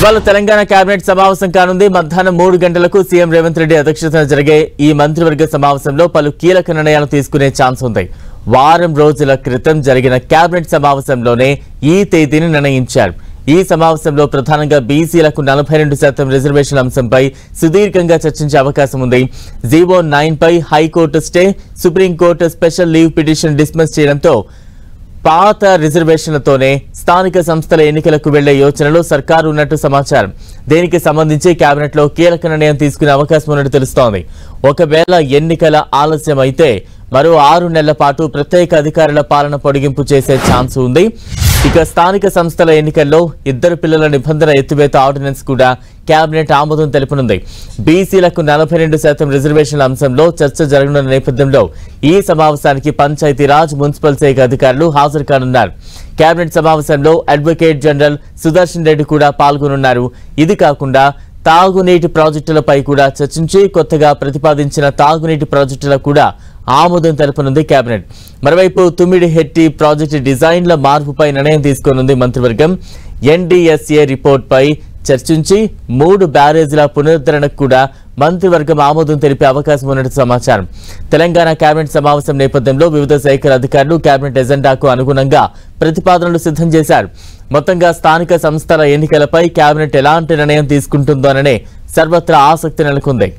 ఇవాళ తెలంగాణ కేబినెట్ సమావేశం కానుంది. మధ్యాహ్నం 3 గంటలకు సీఎం రేవంత్ రెడ్డి అధ్యక్షతన జరిగే ఈ మంత్రివర్గ సమావేశంలో పలు కీలక నిర్ణయాలు తీసుకునే ఛాన్స్ ఉంది. వారం రోజుల క్రితం జరిగిన కేబినెట్ సమావేశంలోనే ఈ తేదీని నిర్ణయించారు. ఈ సమావేశంలో ప్రధానంగా బీసీలకు 42% రిజర్వేషన్ అంశంపై సుదీర్ఘంగా చర్చించే అవకాశం ఉంది. జీవో 9 పై హైకోర్టు స్టే, supreme court special leave petition dismiss చేయడంతో పాత రిజర్వేషన్లతోనే స్థానిక సంస్థల ఎన్నికలకు వెళ్లే యోచనలో సర్కారు ఉన్నట్టు సమాచారం. దీనికి సంబంధించి కేబినెట్ లో కీలక నిర్ణయం తీసుకునే అవకాశం ఉన్నట్టు తెలుస్తోంది. ఒకవేళ ఎన్నికల ఆలస్యం అయితే మరో 6 నెలల పాటు ప్రత్యేక అధికారుల పాలన పొడిగింపు చేసే ఛాన్స్ ఉంది. ఇక స్థానిక సంస్థల ఎన్నికల్లో 2 పిల్లల నిబంధన ఎత్తివేత ఆర్డినెన్స్ కూడా కేబినెట్ ఆమోదం తెలుపనుంది. బీసీలకు 42% రిజర్వేషన్ల అంశంలో చర్చ జరగనున్న నేపథ్యంలో ఈ సమావేశానికి పంచాయతీరాజ్, మున్సిపల్ శాఖ అధికారులు హాజరు కానున్నారు. కేబినెట్ సమావేశంలో అడ్వకేట్ జనరల్ సుదర్శన్ రెడ్డి కూడా పాల్గొనున్నారు. ఇది కాకుండా తాగునీటి ప్రాజెక్టులపై కూడా చర్చించి కొత్తగా ప్రతిపాదించిన తాగునీటి ప్రాజెక్టులకు కూడా ఆమోదం తెలపనుంది కేబినెట్. మరోవైపు తుమ్మిడిహెట్టి ప్రాజెక్టు డిజైన్ల మార్పుపై నిర్ణయం తీసుకోనుంది మంత్రివర్గం. ఎన్డీఎస్ఏ రిపోర్ట్ పై చర్చించి 3 బ్యారేజీల పునరుద్ధరణకు కూడా మంత్రివర్గం ఆమోదం తెలిపే అవకాశం ఉన్నట్టు సమాచారం. తెలంగాణ కేబినెట్ సమావేశం నేపథ్యంలో వివిధ శాఖల అధికారులు కేబినెట్ ఎజెండాకు అనుగుణంగా ప్రతిపాదనలు సిద్ధం చేశారు. మొత్తంగా స్థానిక సంస్థల ఎన్నికలపై కేబినెట్ ఎలాంటి నిర్ణయం తీసుకుంటుందోననే సర్వత్రా ఆసక్తి నెలకొంది.